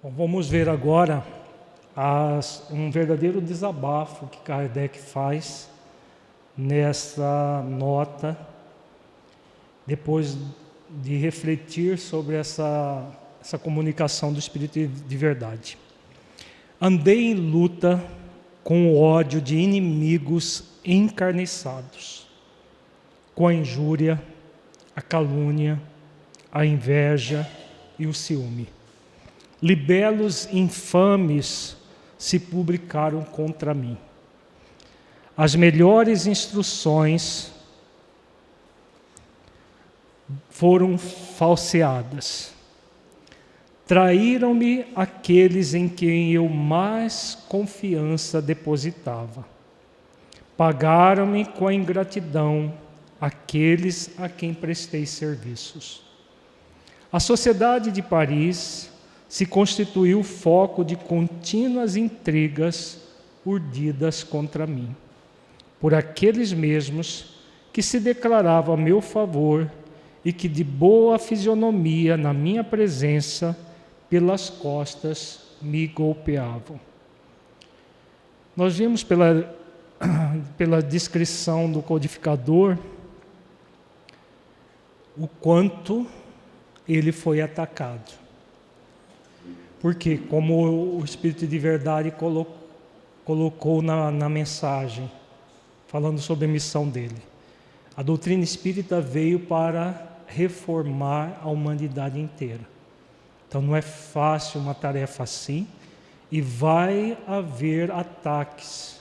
Bom, vamos ver agora um verdadeiro desabafo que Kardec faz nessa nota, depois de refletir sobre essa comunicação do Espírito de verdade. Andei em luta com o ódio de inimigos encarniçados, com a injúria, a calúnia, a inveja e o ciúme. Libelos infames se publicaram contra mim. As melhores instruções foram falseadas. Traíram-me aqueles em quem eu mais confiança depositava. Pagaram-me com a ingratidão aqueles a quem prestei serviços. A Sociedade de Paris se constituiu foco de contínuas intrigas urdidas contra mim, por aqueles mesmos que se declaravam a meu favor e que de boa fisionomia na minha presença pelas costas me golpeavam. Nós vimos pela descrição do codificador o quanto ele foi atacado. Porque, como o Espírito de Verdade colocou na mensagem, falando sobre a missão dele, a doutrina espírita veio para reformar a humanidade inteira. Então não é fácil uma tarefa assim, e vai haver ataques,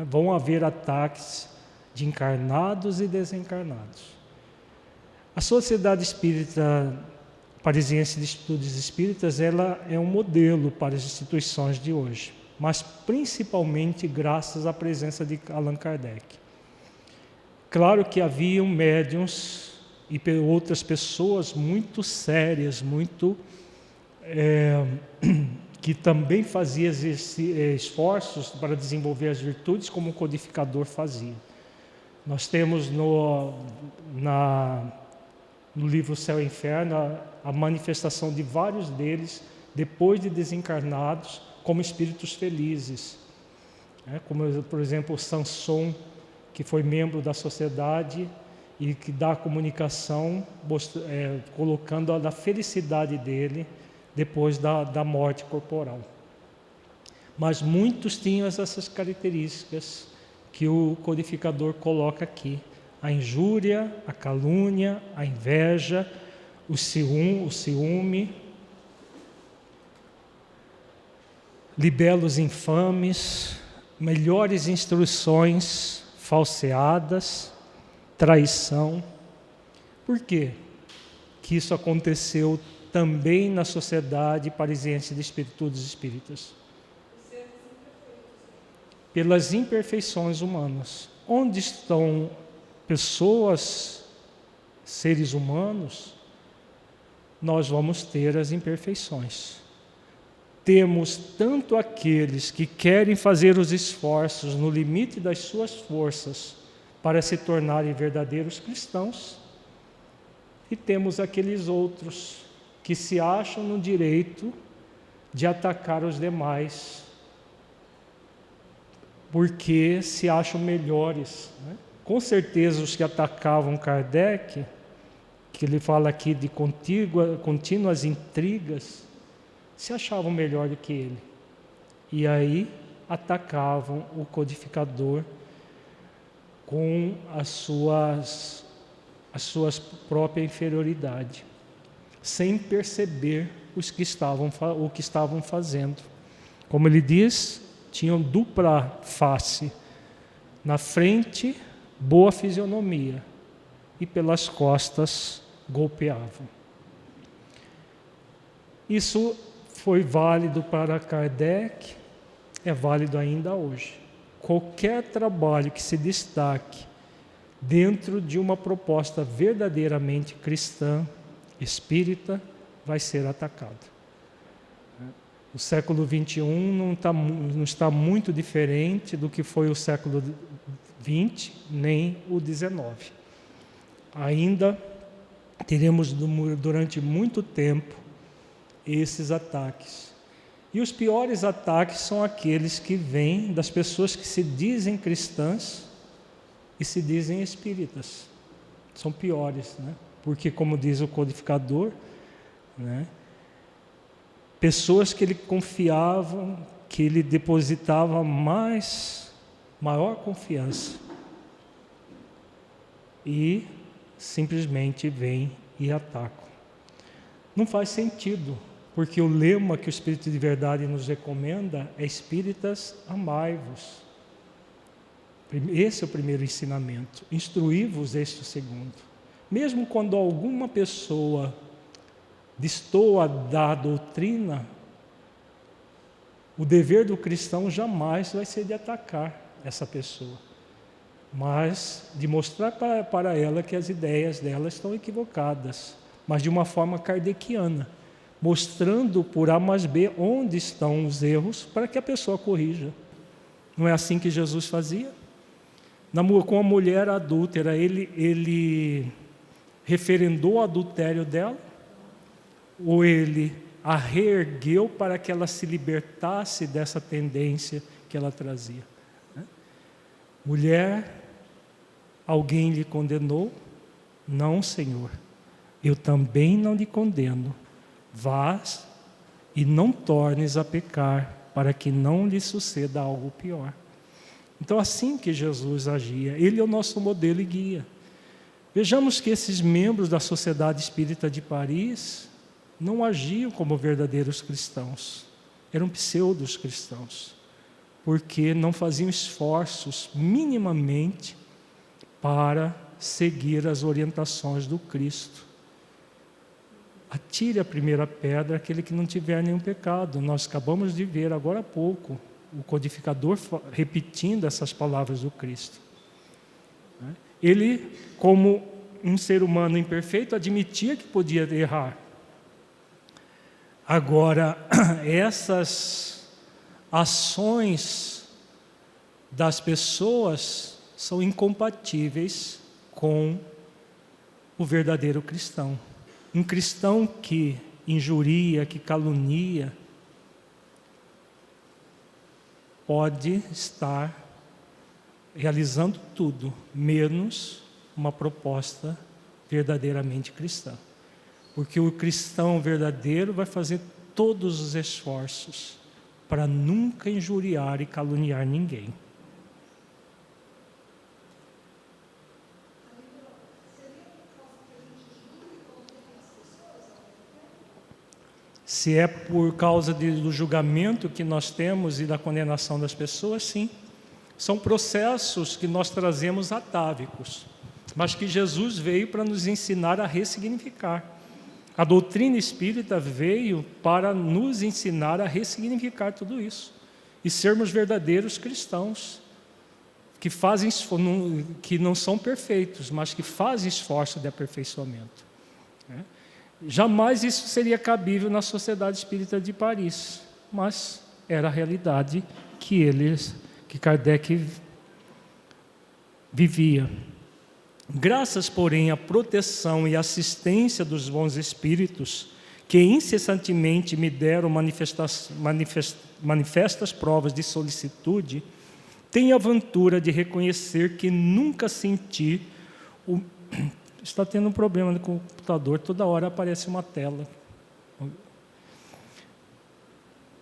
vão haver ataques de encarnados e desencarnados. A Sociedade Espírita Parisiense de Estudos Espíritas, ela é um modelo para as instituições de hoje, mas principalmente graças à presença de Allan Kardec. Claro que haviam médiuns e outras pessoas muito sérias, que também faziam esforços para desenvolver as virtudes, como o codificador fazia. Nós temos no livro Céu e Inferno a manifestação de vários deles, depois de desencarnados, como espíritos felizes. Como, por exemplo, o Samson, que foi membro da sociedade e que dá a comunicação, colocando a felicidade dele depois da morte corporal. Mas muitos tinham essas características que o codificador coloca aqui: a injúria, a calúnia, a inveja, o ciúme, libelos infames, melhores instruções falseadas, traição. Por quê que isso aconteceu também na Sociedade Parisiense de Estudos Espíritas? Pelas imperfeições humanas. Onde estão pessoas, seres humanos, nós vamos ter as imperfeições. Temos tanto aqueles que querem fazer os esforços no limite das suas forças para se tornarem verdadeiros cristãos, e temos aqueles outros que se acham no direito de atacar os demais, porque se acham melhores, Com certeza os que atacavam Kardec, que ele fala aqui de contínuas intrigas, se achavam melhor do que ele. E aí atacavam o codificador com a sua própria inferioridade, sem perceber o que estavam fazendo. Como ele diz, tinham dupla face. Na frente, boa fisionomia, e pelas costas golpeavam. Isso foi válido para Kardec, é válido ainda hoje. Qualquer trabalho que se destaque dentro de uma proposta verdadeiramente cristã, espírita, vai ser atacado. O século XXI não está muito diferente do que foi o século XX, nem o XIX. Ainda teremos durante muito tempo esses ataques. E os piores ataques são aqueles que vêm das pessoas que se dizem cristãs e se dizem espíritas. São piores, né? Porque, como diz o codificador, né, pessoas que ele confiava, que ele depositava maior confiança, e simplesmente vêm e atacam. Não faz sentido, porque o lema que o Espírito de Verdade nos recomenda é: espíritas, amai-vos. Esse é o primeiro ensinamento. Instruí-vos, este é o segundo. Mesmo quando alguma pessoa destoa da doutrina, o dever do cristão jamais vai ser de atacar essa pessoa, mas de mostrar para ela que as ideias dela estão equivocadas, mas de uma forma kardeciana, mostrando por A mais B onde estão os erros para que a pessoa corrija. Não é assim que Jesus fazia? Com a mulher adúltera, ele referendou o adultério dela, ou ele a reergueu para que ela se libertasse dessa tendência que ela trazia? Mulher, alguém lhe condenou? Não, Senhor, eu também não lhe condeno. Vás e não tornes a pecar, para que não lhe suceda algo pior. Então, assim que Jesus agia, ele é o nosso modelo e guia. Vejamos que esses membros da Sociedade Espírita de Paris não agiam como verdadeiros cristãos, eram pseudos cristãos, porque não faziam esforços minimamente para seguir as orientações do Cristo. Atire a primeira pedra aquele que não tiver nenhum pecado. Nós acabamos de ver agora há pouco o codificador repetindo essas palavras do Cristo. Ele, como um ser humano imperfeito, admitia que podia errar. Agora, essas ações das pessoas são incompatíveis com o verdadeiro cristão. Um cristão que injuria, que calunia, pode estar realizando tudo, menos uma proposta verdadeiramente cristã. Porque o cristão verdadeiro vai fazer todos os esforços para nunca injuriar e caluniar ninguém. Se é por causa do julgamento que nós temos e da condenação das pessoas, sim. São processos que nós trazemos atávicos, mas que Jesus veio para nos ensinar a ressignificar. A doutrina espírita veio para nos ensinar a ressignificar tudo isso e sermos verdadeiros cristãos, que não são perfeitos, mas que fazem esforço de aperfeiçoamento. Jamais isso seria cabível na Sociedade Espírita de Paris, mas era a realidade que Kardec vivia. Graças, porém, à proteção e assistência dos bons espíritos, que incessantemente me deram manifestas provas de solicitude, tenho a ventura de reconhecer que nunca senti Está tendo um problema no computador, toda hora aparece uma tela.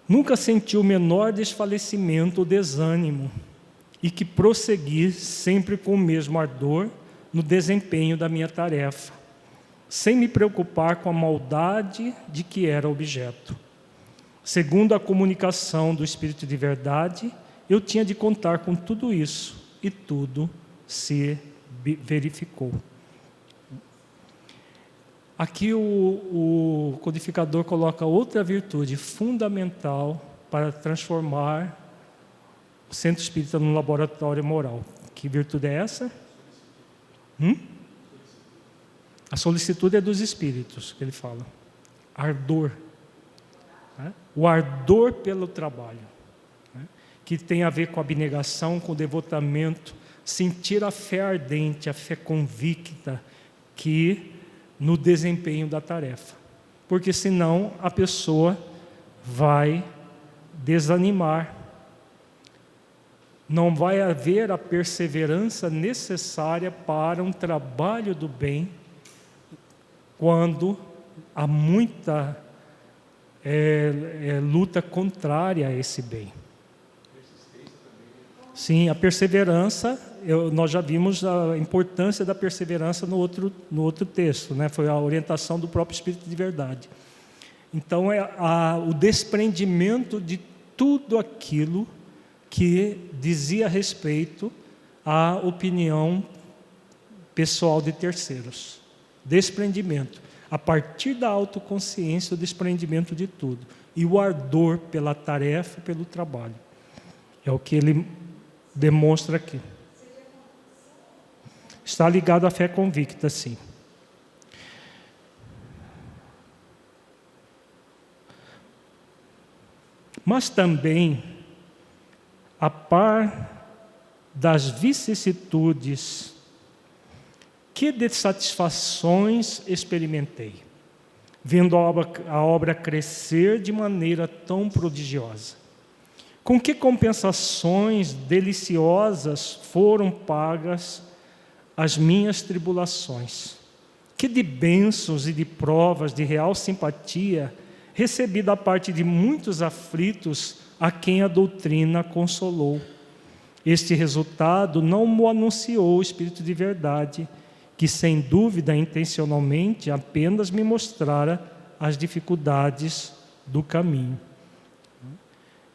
Nunca senti o menor desfalecimento ou desânimo, e que prossegui sempre com o mesmo ardor no desempenho da minha tarefa, sem me preocupar com a maldade de que era objeto. Segundo a comunicação do Espírito de Verdade, eu tinha de contar com tudo isso, e tudo se verificou. Aqui o codificador coloca outra virtude fundamental para transformar o centro espírita num laboratório moral. Que virtude é essa? A solicitude é dos espíritos, que ele fala. Ardor. O ardor pelo trabalho, que tem a ver com abnegação, com devotamento, sentir a fé ardente, a fé convicta, no desempenho da tarefa, porque senão a pessoa vai desanimar. Não vai haver a perseverança necessária para um trabalho do bem quando há muita luta contrária a esse bem. Sim, a perseverança, nós já vimos a importância da perseverança no outro texto, né? Foi a orientação do próprio Espírito de Verdade. Então, o desprendimento de tudo aquilo que dizia respeito à opinião pessoal de terceiros. Desprendimento. A partir da autoconsciência, o desprendimento de tudo. E o ardor pela tarefa, pelo trabalho. É o que ele demonstra aqui. Está ligado à fé convicta, sim. Mas também, a par das vicissitudes, que de satisfações experimentei, vendo a obra crescer de maneira tão prodigiosa. Com que compensações deliciosas foram pagas as minhas tribulações? Que de bênçãos e de provas de real simpatia recebi da parte de muitos aflitos a quem a doutrina consolou. Este resultado não mo anunciou o Espírito de Verdade, que sem dúvida intencionalmente apenas me mostrara as dificuldades do caminho.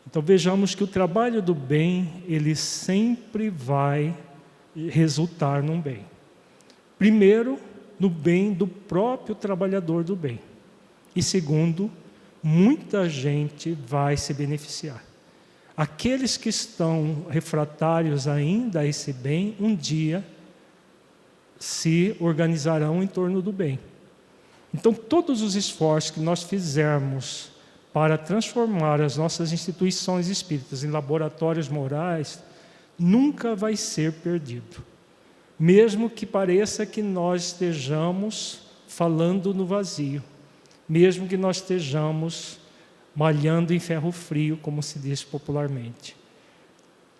Então vejamos que o trabalho do bem, ele sempre vai resultar num bem. Primeiro, no bem do próprio trabalhador do bem. E segundo, muita gente vai se beneficiar. Aqueles que estão refratários ainda a esse bem, um dia se organizarão em torno do bem. Então, todos os esforços que nós fizermos para transformar as nossas instituições espíritas em laboratórios morais, nunca vai ser perdido. Mesmo que pareça que nós estejamos falando no vazio, mesmo que nós estejamos malhando em ferro frio, como se diz popularmente.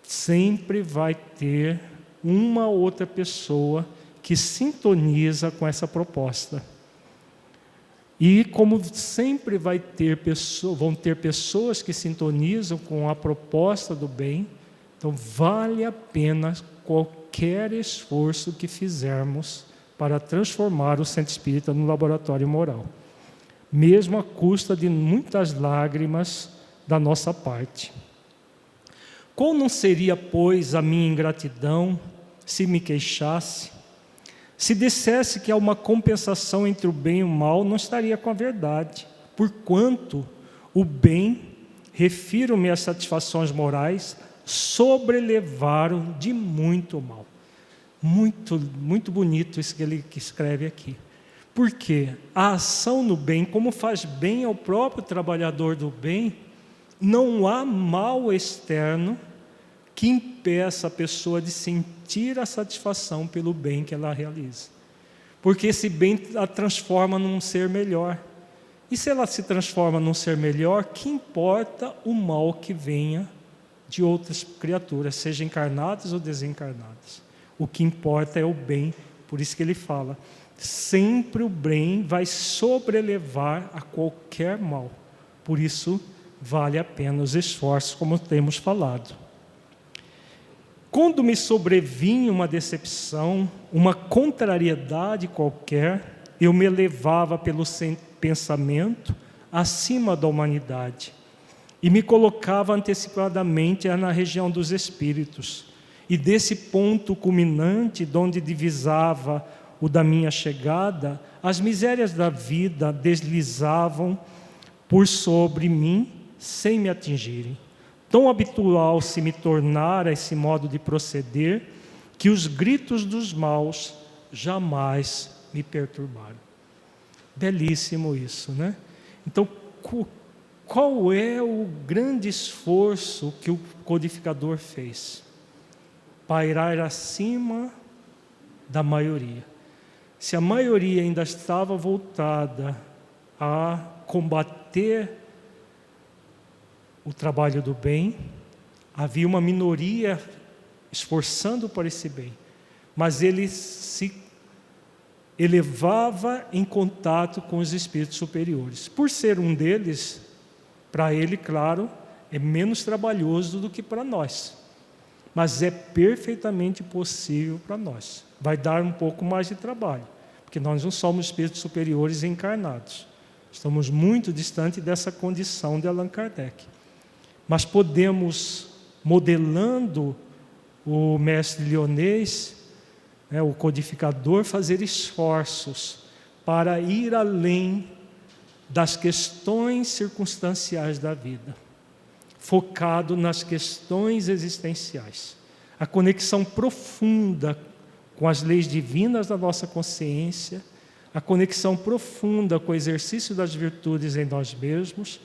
Sempre vai ter uma outra pessoa que sintoniza com essa proposta. E como sempre vão ter pessoas que sintonizam com a proposta do bem, então vale a pena qualquer esforço que fizermos para transformar o centro espírita no laboratório moral, mesmo à custa de muitas lágrimas da nossa parte. Qual não seria, pois, a minha ingratidão se me queixasse? Se dissesse que há uma compensação entre o bem e o mal, não estaria com a verdade, porquanto o bem, refiro-me às satisfações morais, sobrelevaram de muito o mal. Muito, muito bonito isso que ele escreve aqui. Porque a ação no bem, como faz bem ao próprio trabalhador do bem, não há mal externo que impeça a pessoa de sentir a satisfação pelo bem que ela realiza. Porque esse bem a transforma num ser melhor. E se ela se transforma num ser melhor, que importa o mal que venha de outras criaturas, sejam encarnadas ou desencarnadas. O que importa é o bem, por isso que ele fala, sempre o bem vai sobrelevar a qualquer mal. Por isso, vale a pena os esforços, como temos falado. Quando me sobrevinha uma decepção, uma contrariedade qualquer, eu me elevava pelo pensamento acima da humanidade e me colocava antecipadamente na região dos espíritos. E desse ponto culminante, de onde divisava o da minha chegada, as misérias da vida deslizavam por sobre mim sem me atingirem. Tão habitual se me tornara esse modo de proceder, que os gritos dos maus jamais me perturbaram. Belíssimo isso, né? Então, qual é o grande esforço que o codificador fez? Pairar acima da maioria. Se a maioria ainda estava voltada a combater o trabalho do bem, havia uma minoria esforçando por esse bem, mas ele se elevava em contato com os espíritos superiores. Por ser um deles, para ele, claro, é menos trabalhoso do que para nós, mas é perfeitamente possível para nós. Vai dar um pouco mais de trabalho, porque nós não somos espíritos superiores encarnados. Estamos muito distante dessa condição de Allan Kardec. Mas podemos, modelando o mestre Lyonês, o codificador, fazer esforços para ir além das questões circunstanciais da vida, focado nas questões existenciais. A conexão profunda com as leis divinas da nossa consciência, a conexão profunda com o exercício das virtudes em nós mesmos,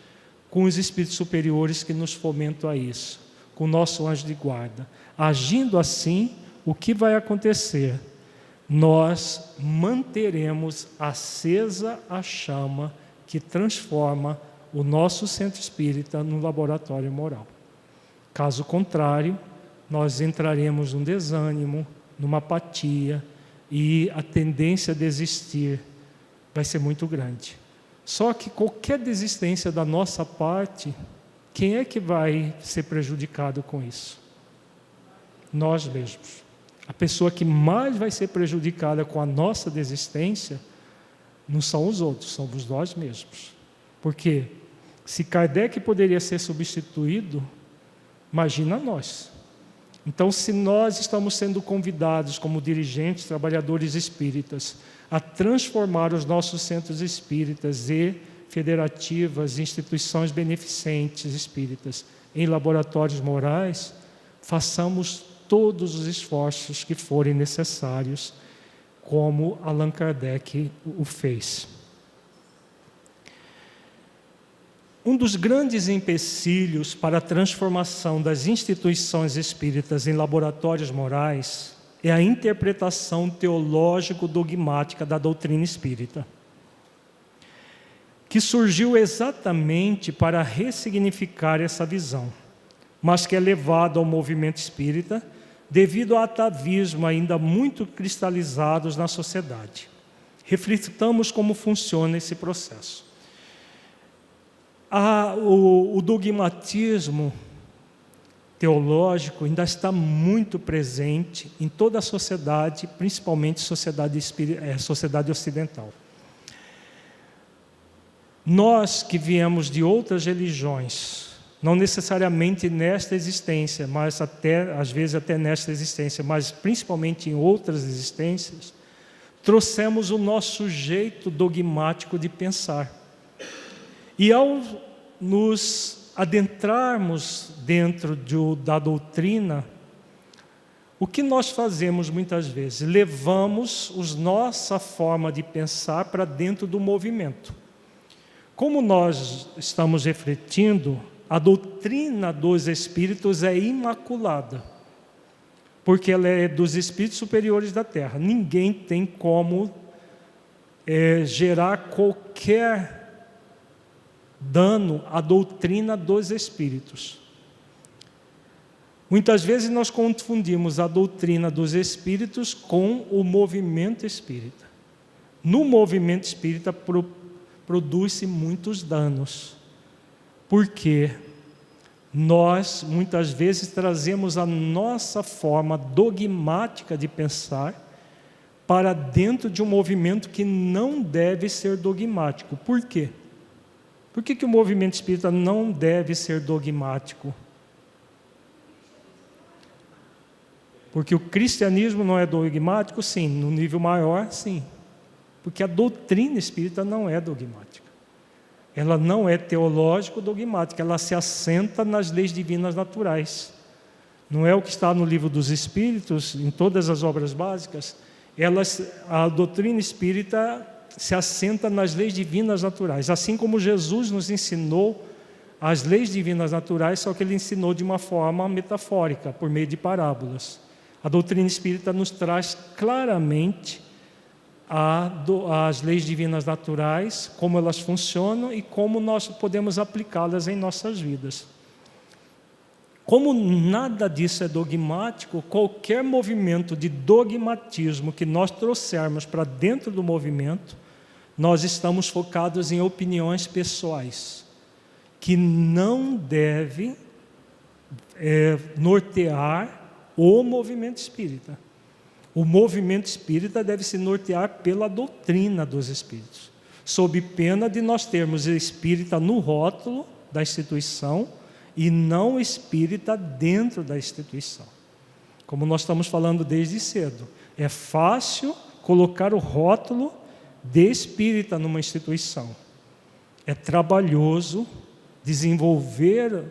com os espíritos superiores que nos fomentam a isso, com o nosso anjo de guarda. Agindo assim, o que vai acontecer? Nós manteremos acesa a chama que transforma o nosso centro espírita num laboratório moral. Caso contrário, nós entraremos num desânimo, numa apatia, e a tendência a desistir vai ser muito grande. Só que qualquer desistência da nossa parte, quem é que vai ser prejudicado com isso? Nós mesmos. A pessoa que mais vai ser prejudicada com a nossa desistência não são os outros, somos nós mesmos. Porque se Kardec poderia ser substituído, imagina nós. Então, se nós estamos sendo convidados como dirigentes, trabalhadores espíritas, a transformar os nossos centros espíritas e federativas, instituições beneficentes espíritas em laboratórios morais, façamos todos os esforços que forem necessários, como Allan Kardec o fez. Um dos grandes empecilhos para a transformação das instituições espíritas em laboratórios morais é a interpretação teológico-dogmática da doutrina espírita, que surgiu exatamente para ressignificar essa visão, mas que é levada ao movimento espírita devido ao atavismo ainda muito cristalizados na sociedade. Reflitamos como funciona esse processo. O dogmatismo teológico ainda está muito presente em toda a sociedade, principalmente sociedade ocidental. Nós que viemos de outras religiões, não necessariamente nesta existência, mas às vezes até nesta existência, mas principalmente em outras existências, trouxemos o nosso jeito dogmático de pensar. E ao nos adentrarmos dentro da doutrina, o que nós fazemos muitas vezes? Levamos nossa forma de pensar para dentro do movimento. Como nós estamos refletindo, a doutrina dos espíritos é imaculada, porque ela é dos espíritos superiores da Terra. Ninguém tem como gerar qualquer dano à doutrina dos espíritos. Muitas vezes nós confundimos a doutrina dos espíritos com o movimento espírita. No movimento espírita produz-se muitos danos, porque nós muitas vezes trazemos a nossa forma dogmática de pensar para dentro de um movimento que não deve ser dogmático. Por quê? Por que o movimento espírita não deve ser dogmático? Porque o cristianismo não é dogmático? Sim. No nível maior, sim. Porque a doutrina espírita não é dogmática. Ela não é teológico-dogmática, ela se assenta nas leis divinas naturais. Não é o que está no livro dos Espíritos, em todas as obras básicas. A doutrina espírita se assenta nas leis divinas naturais, assim como Jesus nos ensinou as leis divinas naturais, só que ele ensinou de uma forma metafórica, por meio de parábolas. A doutrina espírita nos traz claramente as leis divinas naturais, como elas funcionam e como nós podemos aplicá-las em nossas vidas. Como nada disso é dogmático, qualquer movimento de dogmatismo que nós trouxermos para dentro do movimento, nós estamos focados em opiniões pessoais, que não deve nortear o movimento espírita. O movimento espírita deve se nortear pela doutrina dos espíritos, sob pena de nós termos espírita no rótulo da instituição e não espírita dentro da instituição. Como nós estamos falando desde cedo, é fácil colocar o rótulo de espírita numa instituição. É trabalhoso desenvolver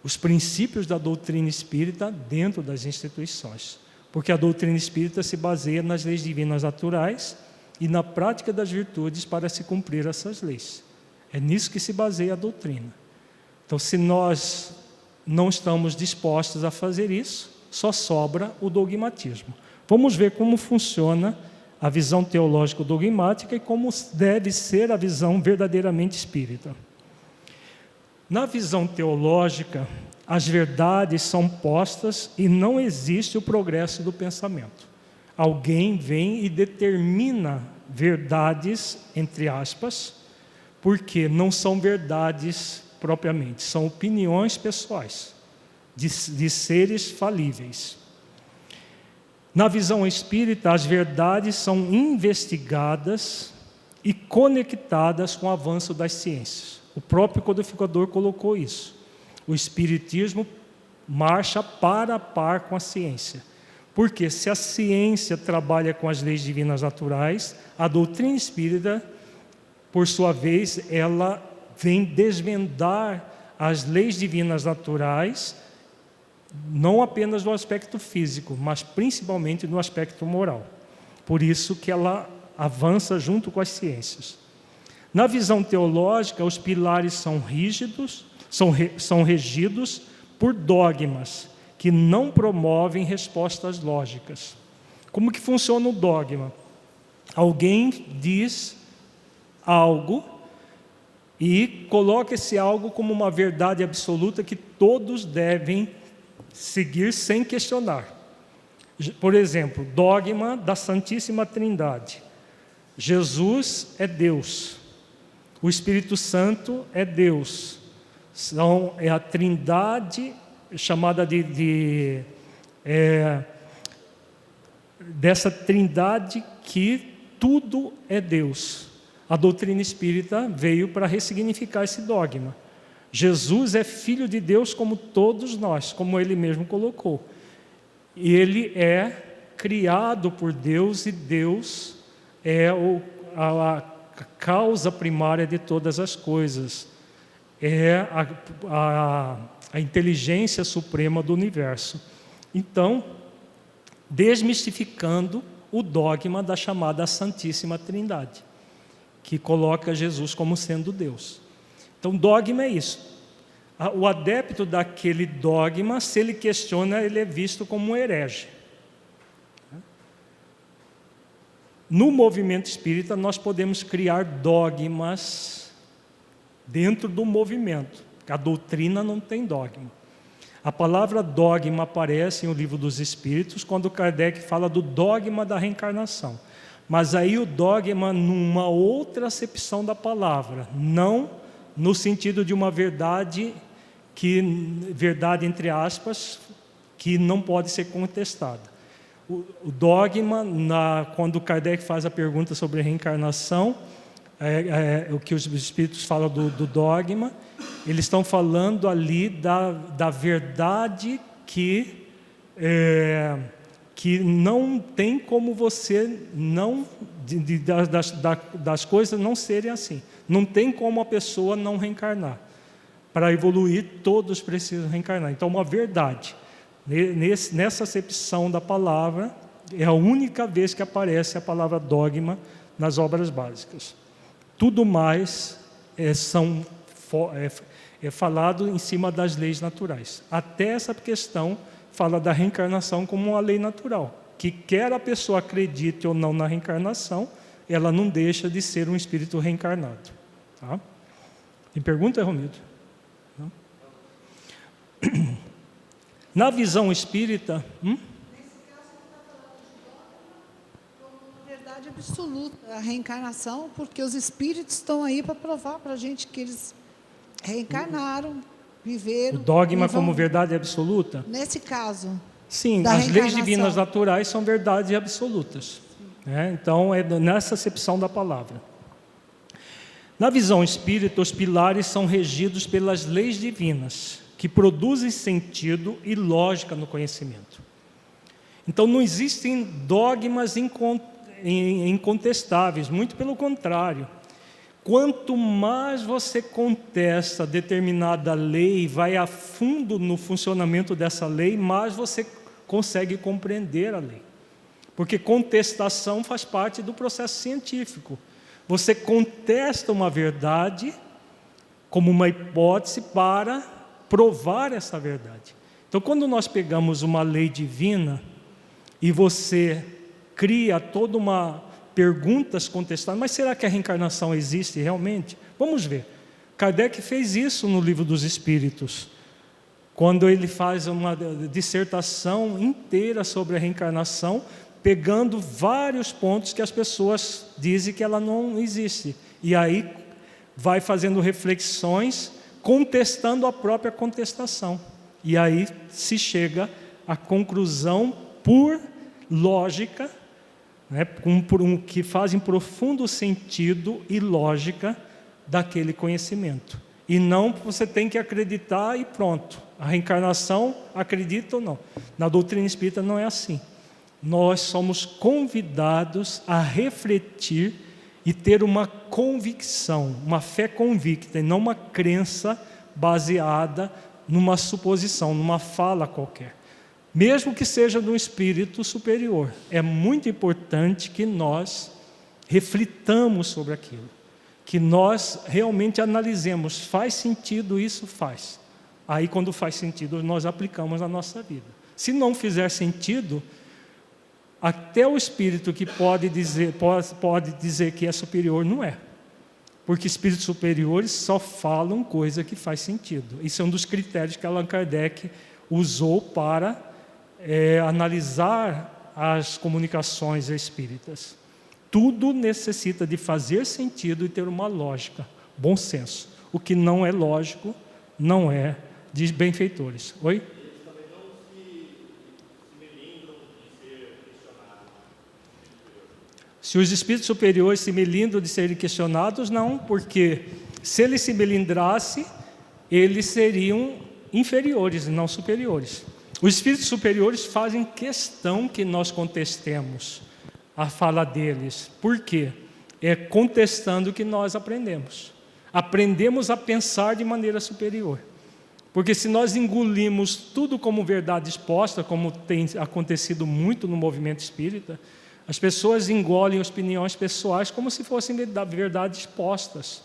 os princípios da doutrina espírita dentro das instituições, porque a doutrina espírita se baseia nas leis divinas naturais e na prática das virtudes para se cumprir essas leis. É nisso que se baseia a doutrina. Então, se nós não estamos dispostos a fazer isso, só sobra o dogmatismo. Vamos ver como funciona a visão teológico-dogmática e como deve ser a visão verdadeiramente espírita. Na visão teológica, as verdades são postas e não existe o progresso do pensamento. Alguém vem e determina verdades, entre aspas, porque não são verdades propriamente, são opiniões pessoais de seres falíveis. Na visão espírita, as verdades são investigadas e conectadas com o avanço das ciências. O próprio codificador colocou isso. O espiritismo marcha par a par com a ciência. Porque se a ciência trabalha com as leis divinas naturais, a doutrina espírita, por sua vez, ela vem desvendar as leis divinas naturais, não apenas no aspecto físico, mas principalmente no aspecto moral. Por isso que ela avança junto com as ciências. Na visão teológica, os pilares são rígidos, são regidos por dogmas que não promovem respostas lógicas. Como que funciona o dogma? Alguém diz algo e coloca esse algo como uma verdade absoluta que todos devem seguir sem questionar. Por exemplo, dogma da Santíssima Trindade. Jesus é Deus. O Espírito Santo é Deus. É a Trindade chamada dessa Trindade que tudo é Deus. A doutrina espírita veio para ressignificar esse dogma. Jesus é Filho de Deus como todos nós, como ele mesmo colocou. Ele é criado por Deus e Deus é a causa primária de todas as coisas. É a inteligência suprema do universo. Então, desmistificando o dogma da chamada Santíssima Trindade, que coloca Jesus como sendo Deus. Então, dogma é isso. O adepto daquele dogma, se ele questiona, ele é visto como um herege. No movimento espírita, nós podemos criar dogmas dentro do movimento. A doutrina não tem dogma. A palavra dogma aparece no Livro dos Espíritos, quando Kardec fala do dogma da reencarnação. Mas aí o dogma numa outra acepção da palavra, não no sentido de uma verdade, verdade entre aspas, que não pode ser contestada. O dogma, quando Kardec faz a pergunta sobre a reencarnação, o que os espíritos falam do dogma, eles estão falando ali da verdade que não tem como você não, das coisas não serem assim. Não tem como a pessoa não reencarnar. Para evoluir, todos precisam reencarnar. Então, uma verdade. Nessa acepção da palavra, é a única vez que aparece a palavra dogma nas obras básicas. Tudo mais é falado em cima das leis naturais. Até essa questão fala da reencarnação como uma lei natural, que quer a pessoa acredite ou não na reencarnação, ela não deixa de ser um espírito reencarnado. Tá? Tem pergunta, Romildo? Não? Na visão espírita... Nesse caso, ele está falando de dogma como uma verdade absoluta, a reencarnação, porque os espíritos estão aí para provar para a gente que eles reencarnaram, viveram. O dogma e vão- como verdade absoluta? Nesse caso, Sim, da as leis reencarnação. divinas naturais são verdades absolutas. Né? Então, é nessa acepção da palavra. Na visão espírita, os pilares são regidos pelas leis divinas, que produzem sentido e lógica no conhecimento. Então, não existem dogmas incontestáveis, muito pelo contrário. Quanto mais você contesta determinada lei, vai a fundo no funcionamento dessa lei, mais você consegue compreender a lei. Porque contestação faz parte do processo científico. Você contesta uma verdade como uma hipótese para provar essa verdade. Então, quando nós pegamos uma lei divina e você cria toda uma perguntas contestadas, mas será que a reencarnação existe realmente? Vamos ver. Kardec fez isso no Livro dos Espíritos, quando ele faz uma dissertação inteira sobre a reencarnação, pegando vários pontos que as pessoas dizem que ela não existe. E aí vai fazendo reflexões, contestando a própria contestação. E aí se chega à conclusão por lógica, né, que fazem profundo sentido e lógica daquele conhecimento. E não você tem que acreditar e pronto. A reencarnação, acredita ou não. Na doutrina espírita não é assim. Nós somos convidados a refletir e ter uma convicção, uma fé convicta, e não uma crença baseada numa suposição, numa fala qualquer. Mesmo que seja de um espírito superior, é muito importante que nós reflitamos sobre aquilo, que nós realmente analisemos, faz sentido isso? Faz. Aí quando faz sentido, nós aplicamos na nossa vida. Se não fizer sentido, até o espírito que pode dizer que é superior, não é. Porque espíritos superiores só falam coisa que faz sentido. Isso é um dos critérios que Allan Kardec usou para analisar as comunicações espíritas. Tudo necessita de fazer sentido e ter uma lógica, bom senso. O que não é lógico, não é de benfeitores. Oi? Eles também não se melindram de ser questionados. Se os espíritos superiores se melindram de serem questionados, não, porque se eles se melindrassem, eles seriam inferiores e não superiores. Os espíritos superiores fazem questão que nós contestemos a fala deles. Por quê? É contestando que nós aprendemos. Aprendemos a pensar de maneira superior. Porque se nós engolimos tudo como verdade exposta, como tem acontecido muito no movimento espírita, as pessoas engolem as opiniões pessoais como se fossem verdades expostas.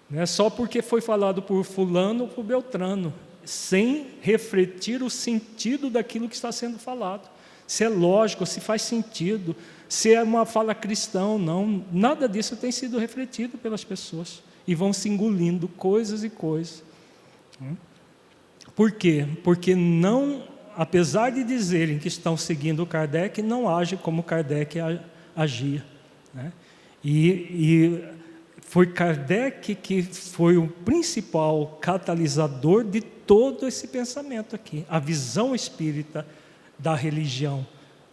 Né? Só porque foi falado por fulano ou por Beltrano, sem refletir o sentido daquilo que está sendo falado. Se é lógico, se faz sentido, se é uma fala cristã ou não, nada disso tem sido refletido pelas pessoas. E vão se engolindo coisas e coisas. Por quê? Porque não, apesar de dizerem que estão seguindo Kardec, não agem como Kardec agia. Né? E foi Kardec que foi o principal catalisador de todo esse pensamento aqui, a visão espírita da religião.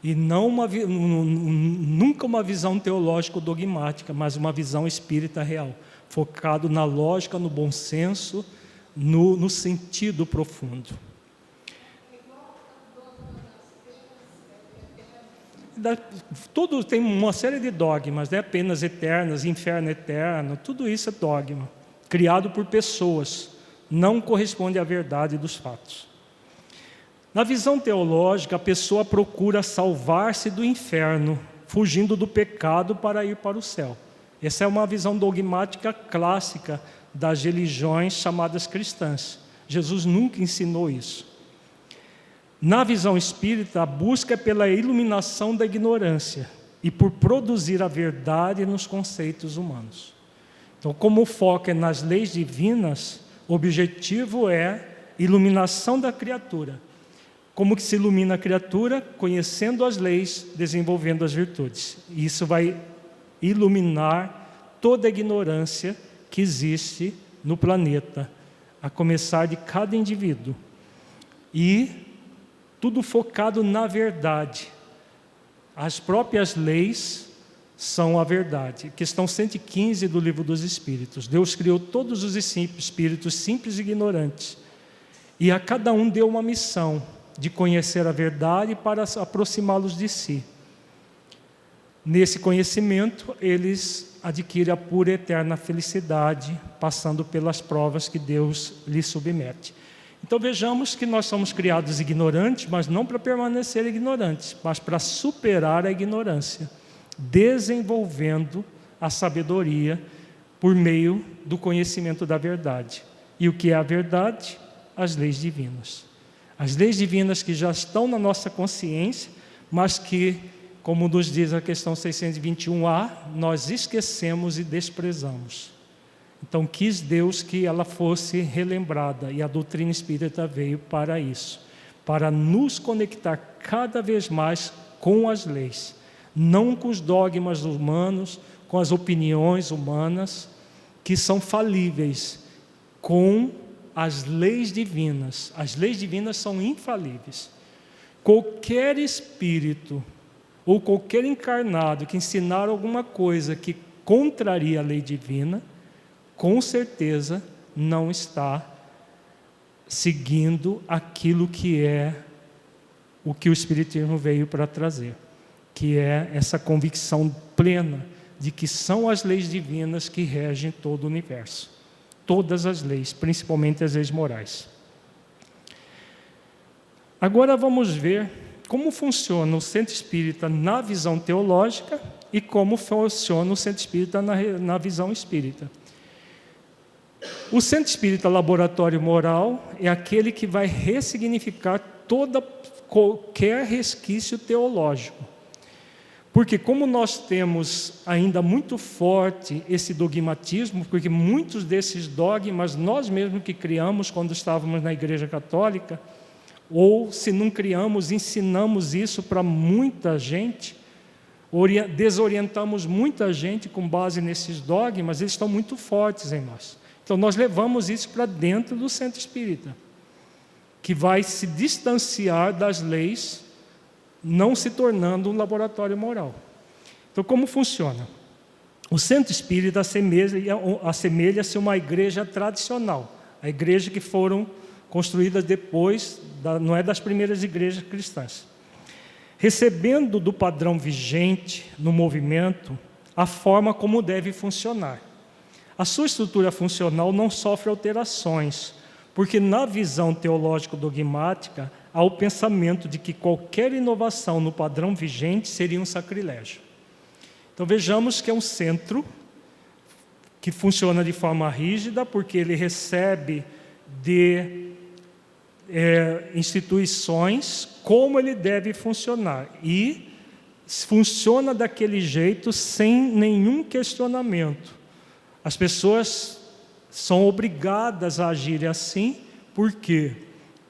E não nunca uma visão teológico-dogmática, mas uma visão espírita real, focado na lógica, no bom senso, no sentido profundo. Tudo tem uma série de dogmas, né? Penas eternas, inferno eterno, tudo isso é dogma, criado por pessoas, não corresponde à verdade dos fatos. Na visão teológica, a pessoa procura salvar-se do inferno, fugindo do pecado para ir para o céu. Essa é uma visão dogmática clássica das religiões chamadas cristãs. Jesus nunca ensinou isso. Na visão espírita, a busca é pela iluminação da ignorância e por produzir a verdade nos conceitos humanos. Então, como o foco é nas leis divinas, o objetivo é iluminação da criatura. como que se ilumina a criatura? Conhecendo as leis, desenvolvendo as virtudes. E isso vai iluminar toda a ignorância que existe no planeta, a começar de cada indivíduo. E tudo focado na verdade. As próprias leis são a verdade. Questão 115 do Livro dos Espíritos. Deus criou todos os espíritos simples e ignorantes. E a cada um deu uma missão de conhecer a verdade para aproximá-los de si. Nesse conhecimento, eles adquirem a pura e eterna felicidade, passando pelas provas que Deus lhes submete. Então vejamos que nós somos criados ignorantes, mas não para permanecer ignorantes, mas para superar a ignorância, desenvolvendo a sabedoria por meio do conhecimento da verdade. E o que é a verdade? As leis divinas. As leis divinas que já estão na nossa consciência, mas que, como nos diz a questão 621A, nós esquecemos e desprezamos. Então quis Deus que ela fosse relembrada, e a doutrina espírita veio para isso, para nos conectar cada vez mais com as leis, não com os dogmas humanos, com as opiniões humanas, que são falíveis, com as leis divinas. As leis divinas são infalíveis. Qualquer espírito ou qualquer encarnado que ensinar alguma coisa que contraria a lei divina, com certeza não está seguindo aquilo que é o que o Espiritismo veio para trazer, que é essa convicção plena de que são as leis divinas que regem todo o universo. Todas as leis, principalmente as leis morais. Agora vamos ver como funciona o centro espírita na visão teológica e como funciona o centro espírita na visão espírita. O centro espírita laboratório moral é aquele que vai ressignificar qualquer resquício teológico. Porque como nós temos ainda muito forte esse dogmatismo, porque muitos desses dogmas nós mesmos que criamos quando estávamos na Igreja Católica, ou se não criamos, ensinamos isso para muita gente, desorientamos muita gente com base nesses dogmas, eles estão muito fortes em nós. Então nós levamos isso para dentro do centro espírita, que vai se distanciar das leis, não se tornando um laboratório moral. Então, como funciona? O centro espírita assemelha-se a uma igreja tradicional, a igreja que foram construídas depois, não é das primeiras igrejas cristãs. Recebendo do padrão vigente no movimento a forma como deve funcionar. A sua estrutura funcional não sofre alterações, porque na visão teológico-dogmática há o pensamento de que qualquer inovação no padrão vigente seria um sacrilégio. Então vejamos que é um centro que funciona de forma rígida, porque ele recebe de instituições como ele deve funcionar, e funciona daquele jeito sem nenhum questionamento. As pessoas são obrigadas a agir assim, por quê?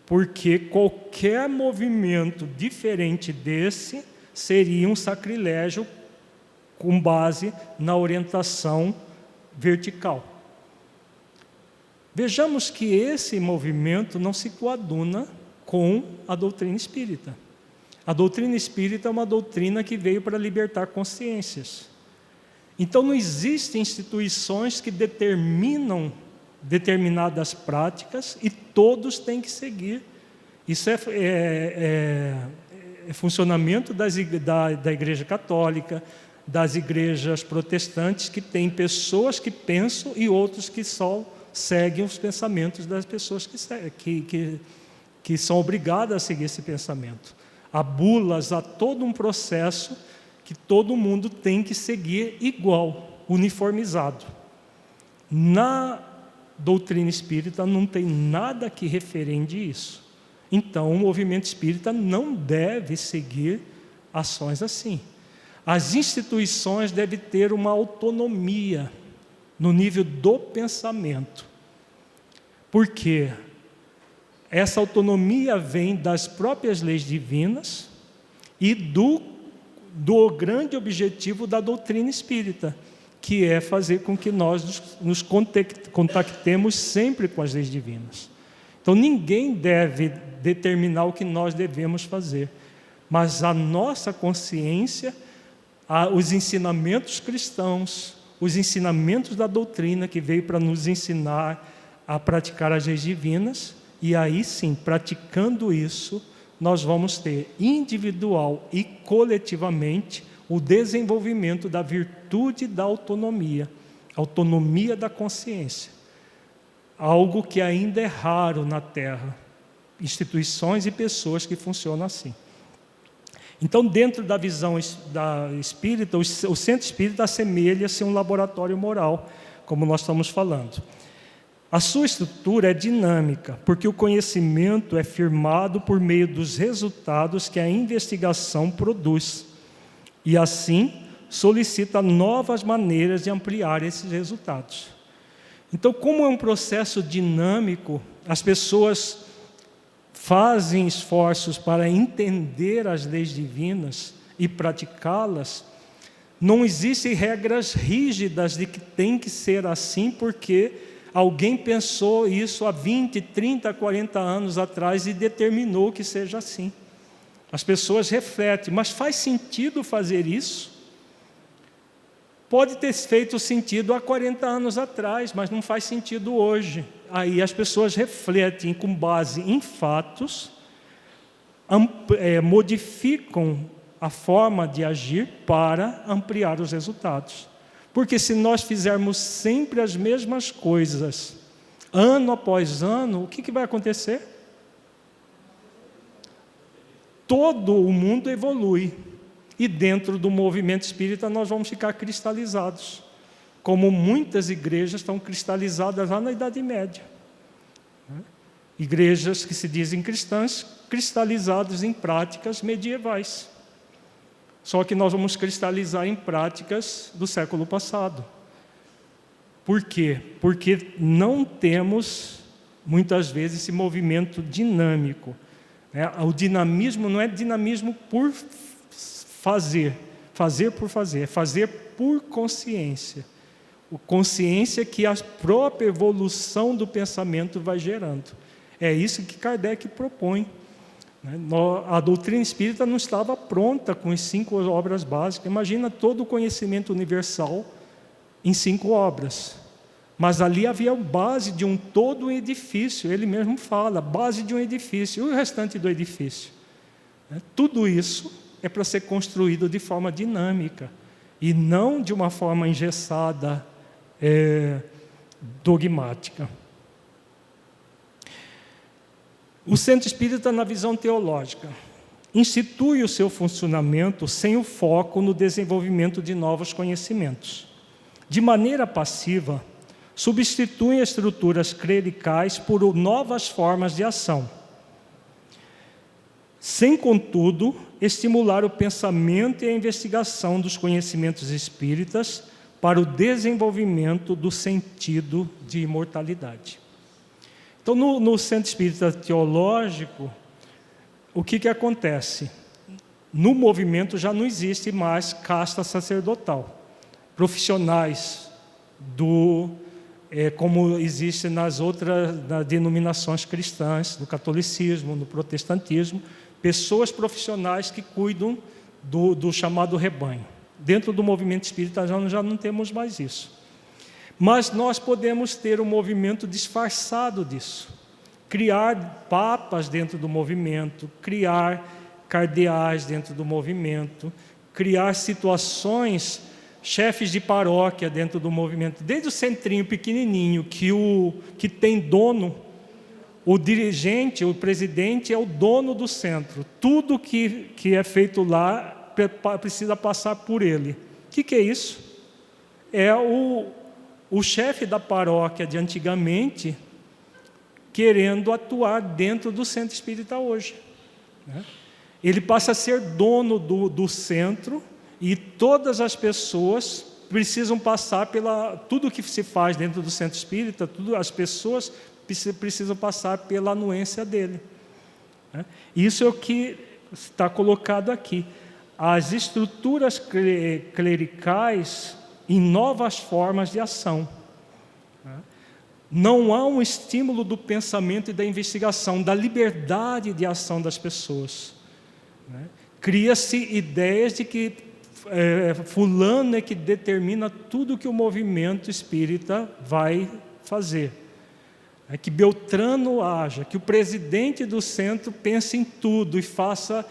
Porque qualquer movimento diferente desse seria um sacrilégio com base na orientação vertical. Vejamos que esse movimento não se coaduna com a doutrina espírita. A doutrina espírita é uma doutrina que veio para libertar consciências. Então não existem instituições que determinam determinadas práticas e todos têm que seguir. Isso é funcionamento da Igreja Católica, das igrejas protestantes, que tem pessoas que pensam e outros que só seguem os pensamentos das pessoas que são obrigadas a seguir esse pensamento. Há bulas, há todo um processo que todo mundo tem que seguir igual, uniformizado. Na doutrina espírita não tem nada que referende isso. Então o movimento espírita não deve seguir ações assim. As instituições devem ter uma autonomia no nível do pensamento. Porque essa autonomia vem das próprias leis divinas e do grande objetivo da doutrina espírita, que é fazer com que nós nos contactemos sempre com as leis divinas. Então, ninguém deve determinar o que nós devemos fazer, mas a nossa consciência, os ensinamentos cristãos, os ensinamentos da doutrina que veio para nos ensinar a praticar as leis divinas, e aí sim, praticando isso, nós vamos ter individual e coletivamente o desenvolvimento da virtude da autonomia da consciência. Algo que ainda é raro na Terra, instituições e pessoas que funcionam assim. Então, dentro da visão da espírita, o centro espírita assemelha-se a um laboratório moral, como nós estamos falando. A sua estrutura é dinâmica, porque o conhecimento é firmado por meio dos resultados que a investigação produz, e assim solicita novas maneiras de ampliar esses resultados. Então, como é um processo dinâmico, as pessoas fazem esforços para entender as leis divinas e praticá-las. Não existem regras rígidas de que tem que ser assim, porque alguém pensou isso há 20, 30, 40 anos atrás e determinou que seja assim. As pessoas refletem, mas faz sentido fazer isso? Pode ter feito sentido há 40 anos atrás, mas não faz sentido hoje. Aí as pessoas refletem com base em fatos, modificam a forma de agir para ampliar os resultados. Porque se nós fizermos sempre as mesmas coisas, ano após ano, o que vai acontecer? Todo o mundo evolui. E dentro do movimento espírita nós vamos ficar cristalizados, como muitas igrejas estão cristalizadas lá na Idade Média. Igrejas que se dizem cristãs, cristalizadas em práticas medievais. Só que nós vamos cristalizar em práticas do século passado. Por quê? Porque não temos, muitas vezes, esse movimento dinâmico. O dinamismo não é dinamismo por fazer por fazer, é fazer por consciência. Consciência que a própria evolução do pensamento vai gerando. É isso que Kardec propõe. A doutrina espírita não estava pronta com as 5 obras básicas. Imagina todo o conhecimento universal em 5 obras. Mas ali havia a base de todo um edifício. Ele mesmo fala, base de um edifício. E o restante do edifício? Tudo isso é para ser construído de forma dinâmica e não de uma forma engessada, dogmática. O centro espírita, na visão teológica, institui o seu funcionamento sem o foco no desenvolvimento de novos conhecimentos. De maneira passiva, substitui estruturas clericais por novas formas de ação, sem, contudo, estimular o pensamento e a investigação dos conhecimentos espíritas para o desenvolvimento do sentido de imortalidade. Então, no centro espírita teológico, o que acontece? No movimento já não existe mais casta sacerdotal. Profissionais como existe nas outras denominações cristãs, do catolicismo, no protestantismo, pessoas profissionais que cuidam do chamado rebanho. Dentro do movimento espírita já não temos mais isso. Mas nós podemos ter um movimento disfarçado disso. Criar papas dentro do movimento, criar cardeais dentro do movimento, criar situações, chefes de paróquia dentro do movimento, desde o centrinho pequenininho, que tem dono. O dirigente, o presidente é o dono do centro. Tudo que é feito lá precisa passar por ele. O que é isso? É o chefe da paróquia de antigamente querendo atuar dentro do centro espírita hoje. Ele passa a ser dono do centro e todas as pessoas precisam passar tudo que se faz dentro do centro espírita, as pessoas precisam passar pela anuência dele. Isso é o que está colocado aqui. As estruturas clericais em novas formas de ação. Não há um estímulo do pensamento e da investigação, da liberdade de ação das pessoas. Cria-se ideias de que fulano é que determina tudo que o movimento espírita vai fazer. Que Beltrano haja, que o presidente do centro pense em tudo e faça,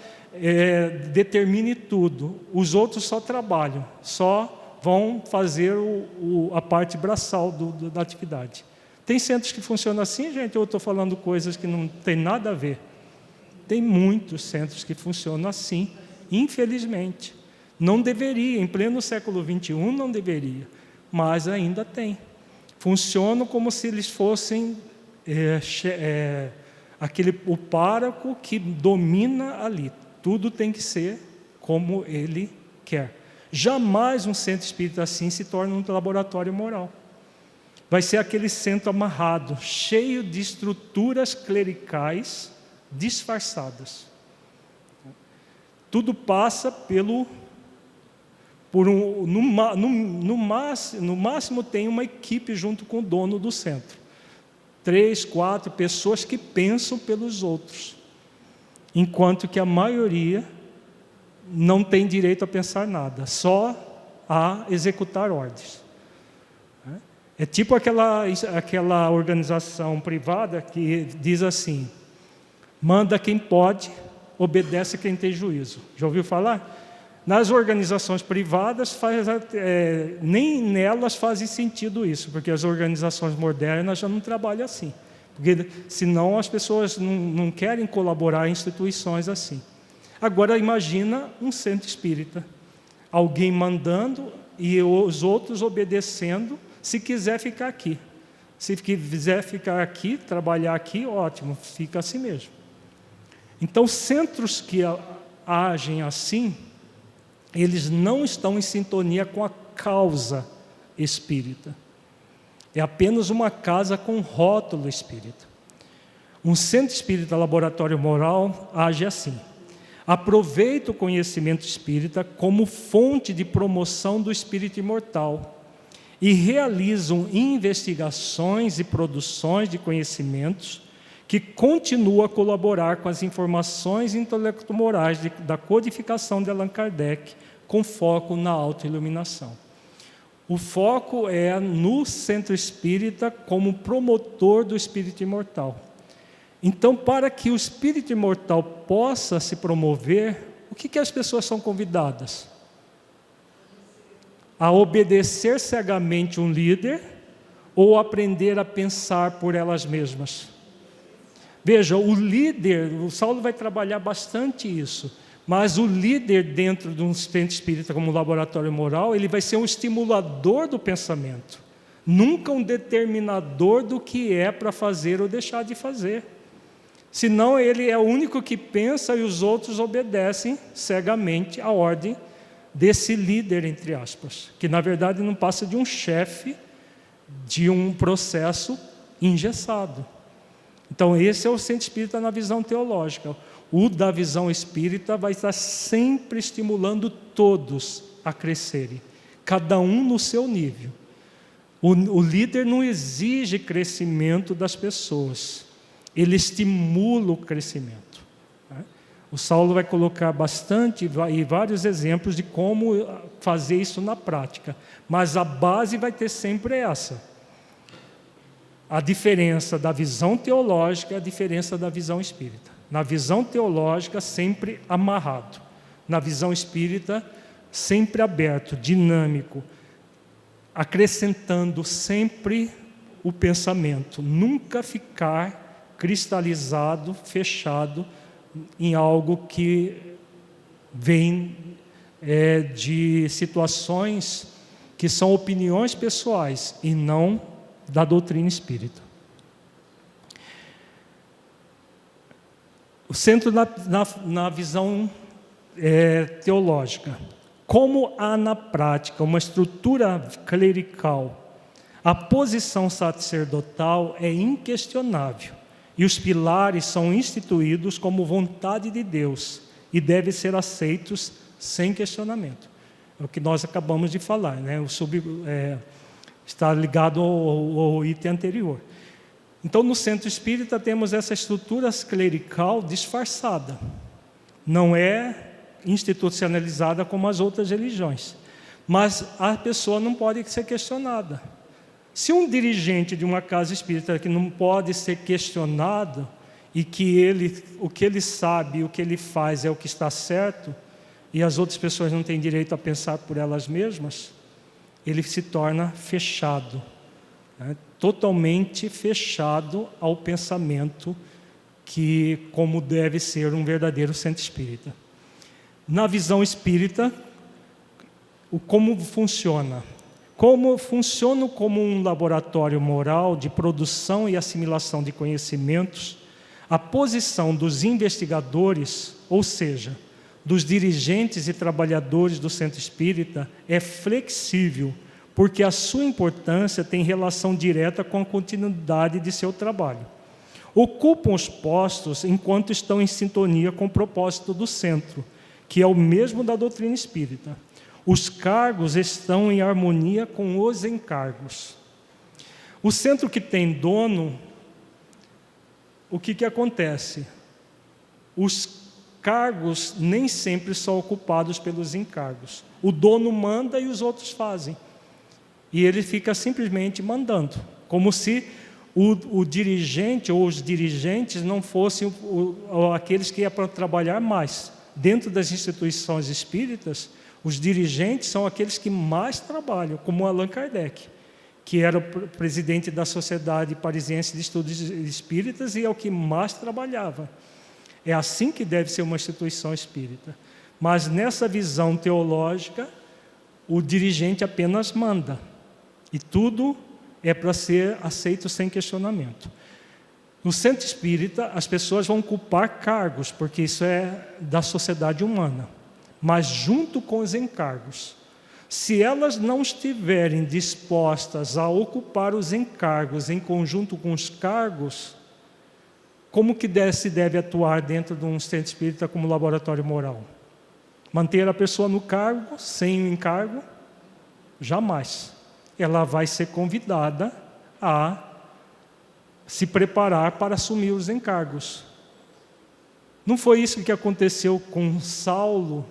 determine tudo. Os outros só trabalham, só vão fazer a parte braçal da atividade. Tem centros que funcionam assim, gente, ou eu estou falando coisas que não tem nada a ver? Tem muitos centros que funcionam assim, infelizmente. Não deveria, em pleno século XXI não deveria, mas ainda tem. Funcionam como se eles fossem o pároco que domina ali. Tudo tem que ser como ele quer. Jamais um centro espírita assim se torna um laboratório moral. Vai ser aquele centro amarrado, cheio de estruturas clericais disfarçadas. Tudo passa no máximo tem uma equipe junto com o dono do centro. 3, 4 pessoas que pensam pelos outros, enquanto que a maioria não tem direito a pensar nada, só a executar ordens. É tipo aquela organização privada que diz assim: manda quem pode, obedece quem tem juízo. Já ouviu falar? Nas organizações privadas, nem nelas faz sentido isso, porque as organizações modernas já não trabalham assim. Porque senão as pessoas não querem colaborar em instituições assim. Agora imagina um centro espírita, alguém mandando e os outros obedecendo, se quiser ficar aqui. Se quiser ficar aqui, trabalhar aqui, ótimo, fica assim mesmo. Então, centros que agem assim, eles não estão em sintonia com a causa espírita. É apenas uma casa com rótulo espírita. Um centro espírita laboratório moral age assim: aproveita o conhecimento espírita como fonte de promoção do espírito imortal e realizam investigações e produções de conhecimentos que continuam a colaborar com as informações intelecto-morais da codificação de Allan Kardec, com foco na autoiluminação. O foco é no centro espírita como promotor do espírito imortal. Então, para que o espírito imortal possa se promover, o que as pessoas são convidadas? A obedecer cegamente um líder ou aprender a pensar por elas mesmas? Veja, o líder, o Saulo vai trabalhar bastante isso, mas o líder dentro de um centro espírita como um laboratório moral, ele vai ser um estimulador do pensamento, nunca um determinador do que é para fazer ou deixar de fazer. Senão ele é o único que pensa e os outros obedecem cegamente a ordem desse líder, entre aspas, que na verdade não passa de um chefe de um processo engessado. Então esse é o centro espírita na visão teológica. O da visão espírita vai estar sempre estimulando todos a crescerem, cada um no seu nível. O líder não exige crescimento das pessoas, ele estimula o crescimento. O Saulo vai colocar bastante e vários exemplos de como fazer isso na prática, mas a base vai ter sempre essa. A diferença da visão teológica é a diferença da visão espírita. Na visão teológica, sempre amarrado. Na visão espírita, sempre aberto, dinâmico, acrescentando sempre o pensamento. Nunca ficar cristalizado, fechado em algo que vem de situações que são opiniões pessoais e não da doutrina espírita. O centro na visão teológica. Como há na prática uma estrutura clerical A posição sacerdotal é inquestionável e os pilares são instituídos como vontade de Deus e devem ser aceitos sem questionamento. É o que nós acabamos de falar, né? Está ligado ao item anterior. Então, no centro espírita temos essa estrutura clerical disfarçada. Não é institucionalizada como as outras religiões. Mas a pessoa não pode ser questionada. Se um dirigente de uma casa espírita que não pode ser questionado e que o que ele sabe, o que ele faz é o que está certo, e as outras pessoas não têm direito a pensar por elas mesmas, ele se torna fechado, né? Totalmente fechado ao pensamento como deve ser um verdadeiro centro espírita. Na visão espírita, como funciona? Como funciona como um laboratório moral de produção e assimilação de conhecimentos, a posição dos investigadores, ou seja, dos dirigentes e trabalhadores do centro espírita, é flexível, porque a sua importância tem relação direta com a continuidade de seu trabalho. Ocupam os postos enquanto estão em sintonia com o propósito do centro, que é o mesmo da doutrina espírita. Os cargos estão em harmonia com os encargos. O centro que tem dono, o que acontece? Os cargos nem sempre são ocupados pelos encargos. O dono manda e os outros fazem. E ele fica simplesmente mandando, como se o dirigente ou os dirigentes não fossem aqueles que iam para trabalhar mais. Dentro das instituições espíritas, os dirigentes são aqueles que mais trabalham, como Allan Kardec, que era o presidente da Sociedade Parisiense de Estudos Espíritas e é o que mais trabalhava. É assim que deve ser uma instituição espírita. Mas nessa visão teológica, o dirigente apenas manda. E tudo é para ser aceito sem questionamento. No centro espírita, as pessoas vão ocupar cargos, porque isso é da sociedade humana, mas junto com os encargos. Se elas não estiverem dispostas a ocupar os encargos em conjunto com os cargos, como que se deve atuar dentro de um centro espírita como laboratório moral? Manter a pessoa no cargo, sem o encargo? Jamais. Ela vai ser convidada a se preparar para assumir os encargos. Não foi isso que aconteceu com Saulo,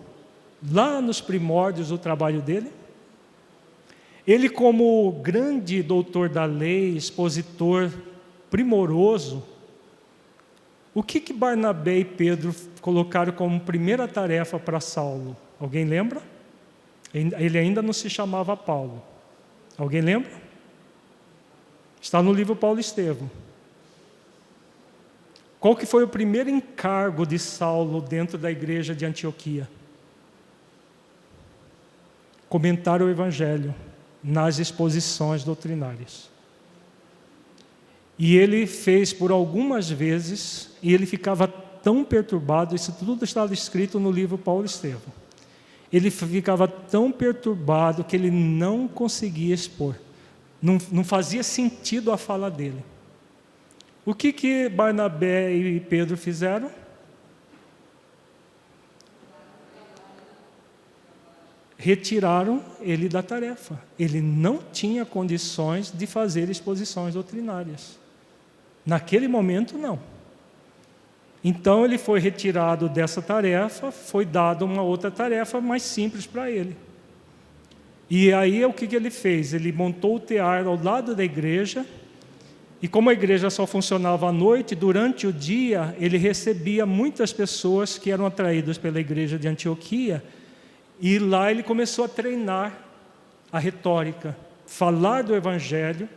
lá nos primórdios do trabalho dele? Ele, como grande doutor da lei, expositor primoroso, o que Barnabé e Pedro colocaram como primeira tarefa para Saulo? Alguém lembra? Ele ainda não se chamava Paulo. Alguém lembra? Está no livro Paulo Estevão. Qual que foi o primeiro encargo de Saulo dentro da igreja de Antioquia? Comentar o Evangelho nas exposições doutrinárias. E ele fez por algumas vezes, e ele ficava tão perturbado, isso tudo estava escrito no livro Paulo Estevão. Ele ficava tão perturbado que ele não conseguia expor. Não fazia sentido a fala dele. O que Barnabé e Pedro fizeram? Retiraram ele da tarefa. Ele não tinha condições de fazer exposições doutrinárias. Naquele momento, não. Então, ele foi retirado dessa tarefa, foi dado uma outra tarefa mais simples para ele. E aí, o que ele fez? Ele montou o tear ao lado da igreja, e como a igreja só funcionava à noite, durante o dia, ele recebia muitas pessoas que eram atraídas pela igreja de Antioquia, e lá ele começou a treinar a retórica, falar do Evangelho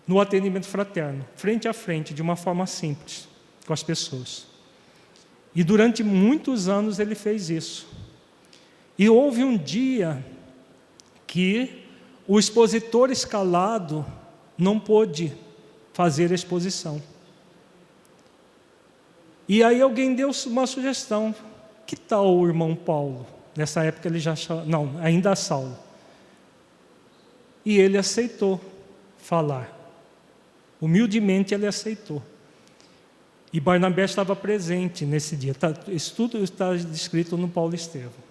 no atendimento fraterno, frente a frente, de uma forma simples, com as pessoas. E durante muitos anos ele fez isso. E houve um dia que o expositor escalado não pôde fazer a exposição. E aí alguém deu uma sugestão. Que tal o irmão Paulo? Nessa época ele já... Não, ainda Saulo. E ele aceitou falar. Humildemente ele aceitou. E Barnabé estava presente nesse dia. Isso tudo está descrito no Paulo Estevão.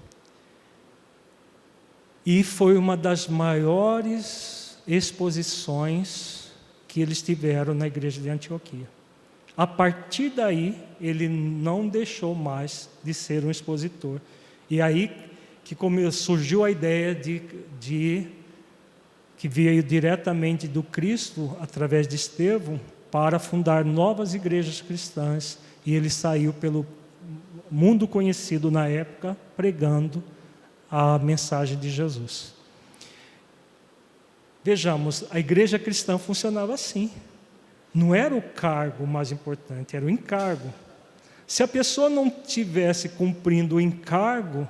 E foi uma das maiores exposições que eles tiveram na igreja de Antioquia. A partir daí, ele não deixou mais de ser um expositor. E aí que surgiu a ideia que veio diretamente do Cristo, através de Estevão, para fundar novas igrejas cristãs. E ele saiu pelo mundo conhecido na época, pregando a mensagem de Jesus. Vejamos, a igreja cristã funcionava assim. Não era o cargo mais importante, era o encargo. Se a pessoa não estivesse cumprindo o encargo,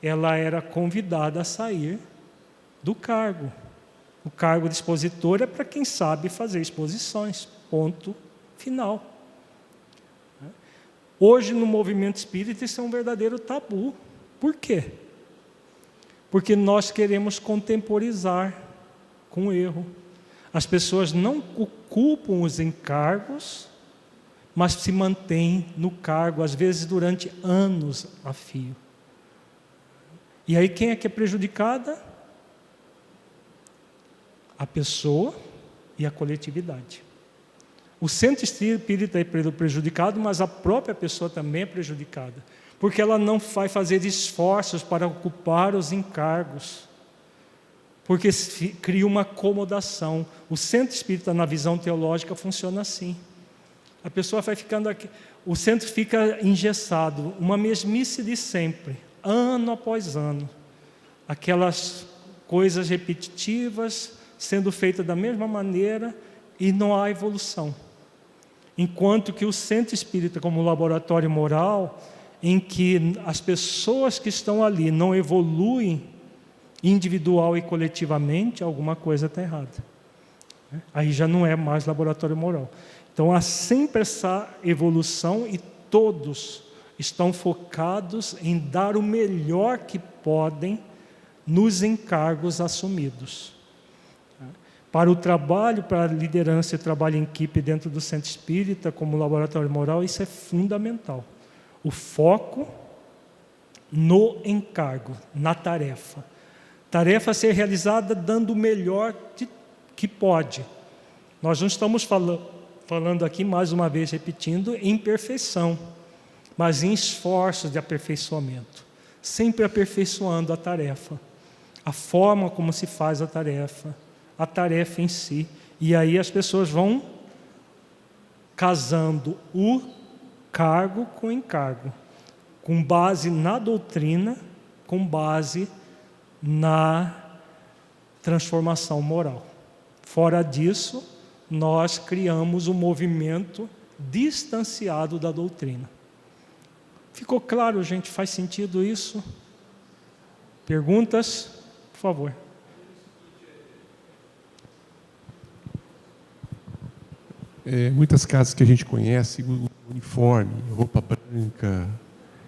ela era convidada a sair do cargo. O cargo de expositor é para quem sabe fazer exposições, ponto final. Hoje, no movimento espírita, isso é um verdadeiro tabu. Por quê? Porque nós queremos contemporizar com o erro. As pessoas não ocupam os encargos, mas se mantêm no cargo, às vezes durante anos a fio. E aí quem é que é prejudicada? A pessoa e a coletividade. O centro espírita é prejudicado, mas a própria pessoa também é prejudicada, porque ela não vai fazer esforços para ocupar os encargos, porque cria uma acomodação. O centro espírita, na visão teológica, funciona assim. A pessoa vai ficando aqui, o centro fica engessado, uma mesmice de sempre, ano após ano. Aquelas coisas repetitivas, sendo feitas da mesma maneira, e não há evolução. Enquanto que o centro espírita, como laboratório moral, em que as pessoas que estão ali não evoluem individual e coletivamente, alguma coisa está errada. Aí já não é mais laboratório moral. Então há sempre essa evolução e todos estão focados em dar o melhor que podem nos encargos assumidos. Para o trabalho, para a liderança e trabalho em equipe dentro do centro espírita, como laboratório moral, isso é fundamental. O foco no encargo, na tarefa. Tarefa a ser realizada dando o melhor que pode. Nós não estamos falando aqui, mais uma vez repetindo, em perfeição, mas em esforços de aperfeiçoamento. Sempre aperfeiçoando a tarefa. A forma como se faz a tarefa em si. E aí as pessoas vão casando o cargo com o encargo, com base na doutrina, com base na transformação moral. Fora disso, nós criamos um movimento distanciado da doutrina. Ficou claro, gente? Faz sentido isso? Perguntas? Por favor. Muitas casas que a gente conhece, uniforme, roupa branca,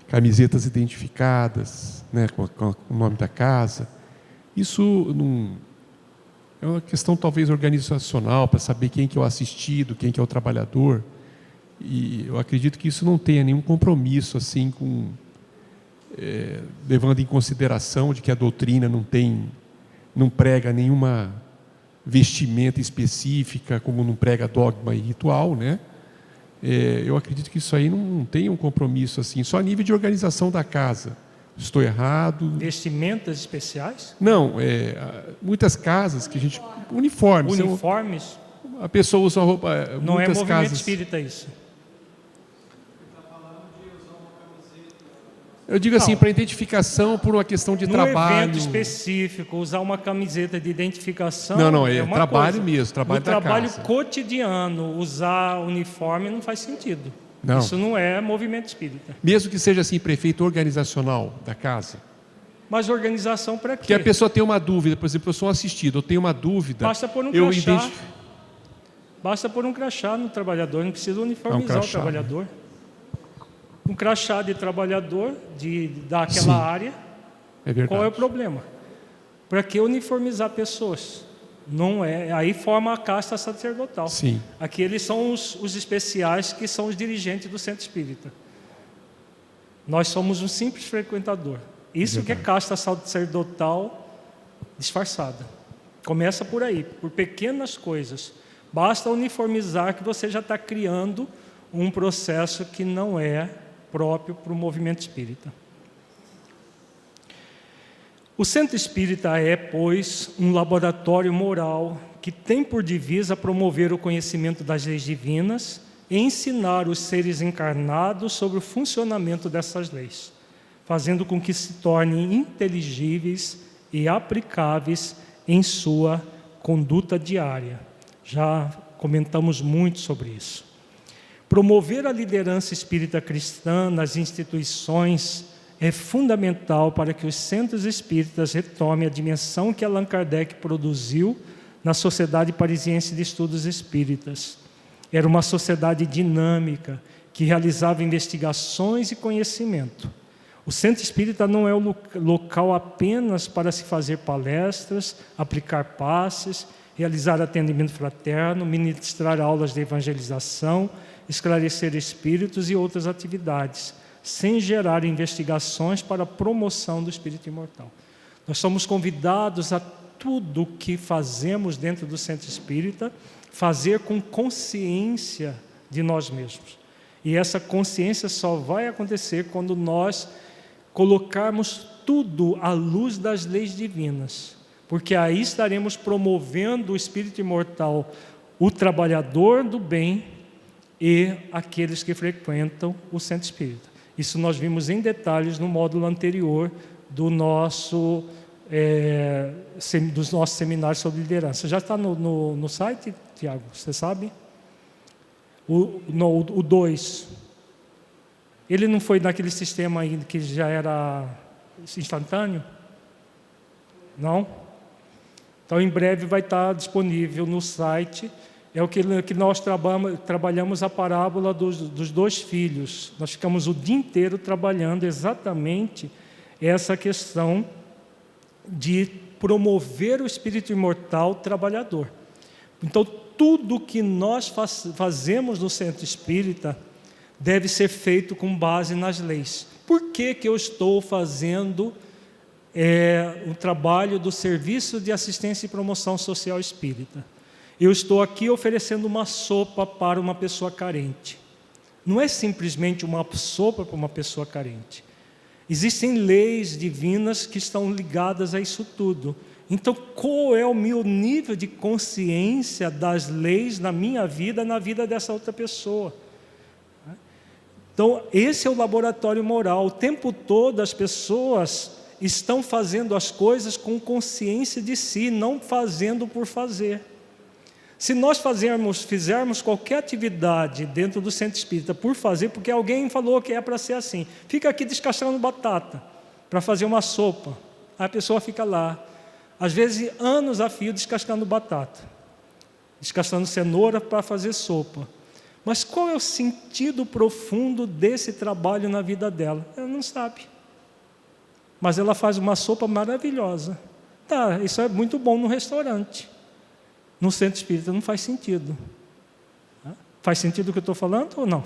camisetas identificadas, né, com o nome da casa. Isso não é uma questão talvez organizacional, para saber quem que é o assistido, quem que é o trabalhador. E eu acredito que isso não tenha nenhum compromisso assim com levando em consideração de que a doutrina não prega nenhuma vestimenta específica, como não prega dogma e ritual, né? Eu acredito que isso aí não tem um compromisso assim, só a nível de organização da casa. Estou errado? Vestimentas especiais? Não, muitas casas que a gente... Uniformes. Uniformes? A pessoa usa roupa... Não é movimento casas, espírita isso. Eu digo assim, para identificação por uma questão de trabalho. Num evento específico, usar uma camiseta de identificação... Não, é uma trabalho coisa. mesmo, trabalho da casa. No trabalho cotidiano, usar uniforme não faz sentido. Não. Isso não é movimento espírita. Mesmo que seja assim, prefeito organizacional da casa. Mas organização para quê? Porque a pessoa tem uma dúvida, por exemplo, eu sou um assistido, eu tenho uma dúvida... Basta pôr um crachá. Basta pôr um crachá no trabalhador, não precisa uniformizar o trabalhador. Um crachá de trabalhador daquela área. É verdade. Qual é o problema? Para que uniformizar pessoas? Não é, aí forma a casta sacerdotal. Sim. Aqui eles são os especiais, que são os dirigentes do centro espírita. Nós somos um simples frequentador. Isso que é casta sacerdotal disfarçada. Começa por aí, por pequenas coisas. Basta uniformizar que você já está criando um processo que não é próprio para o movimento espírita. O centro espírita é, pois, um laboratório moral que tem por divisa promover o conhecimento das leis divinas e ensinar os seres encarnados sobre o funcionamento dessas leis, fazendo com que se tornem inteligíveis e aplicáveis em sua conduta diária. Já comentamos muito sobre isso. Promover a liderança espírita cristã nas instituições é fundamental para que os centros espíritas retomem a dimensão que Allan Kardec produziu na Sociedade Parisiense de Estudos Espíritas. Era uma sociedade dinâmica, que realizava investigações e conhecimento. O centro espírita não é o local apenas para se fazer palestras, aplicar passes, realizar atendimento fraterno, ministrar aulas de evangelização, esclarecer espíritos e outras atividades, sem gerar investigações para a promoção do espírito imortal. Nós somos convidados a tudo o que fazemos dentro do centro espírita, fazer com consciência de nós mesmos. E essa consciência só vai acontecer quando nós colocarmos tudo à luz das leis divinas, porque aí estaremos promovendo o espírito imortal, o trabalhador do bem e aqueles que frequentam o centro espírita. Isso nós vimos em detalhes no módulo anterior dos nossos seminários sobre liderança. Já está no site, Tiago? Você sabe? O 2. Ele não foi naquele sistema ainda que já era instantâneo? Não? Então, em breve vai estar disponível no site. É o que nós trabalhamos a parábola dos 2 filhos. Nós ficamos o dia inteiro trabalhando exatamente essa questão de promover o espírito imortal trabalhador. Então, tudo que nós fazemos no centro espírita deve ser feito com base nas leis. Por que eu estou fazendo o trabalho do Serviço de Assistência e Promoção Social Espírita? Eu estou aqui oferecendo uma sopa para uma pessoa carente. Não é simplesmente uma sopa para uma pessoa carente. Existem leis divinas que estão ligadas a isso tudo. Então, qual é o meu nível de consciência das leis na minha vida, na vida dessa outra pessoa? Então, esse é o laboratório moral. O tempo todo as pessoas estão fazendo as coisas com consciência de si, não fazendo por fazer. Se nós fizermos qualquer atividade dentro do centro espírita por fazer, porque alguém falou que é para ser assim, fica aqui descascando batata para fazer uma sopa, a pessoa fica lá, às vezes anos a fio descascando batata, descascando cenoura para fazer sopa. Mas qual é o sentido profundo desse trabalho na vida dela? Ela não sabe. Mas ela faz uma sopa maravilhosa. Tá, isso é muito bom no restaurante. No centro espírita não faz sentido. Faz sentido o que eu estou falando ou não?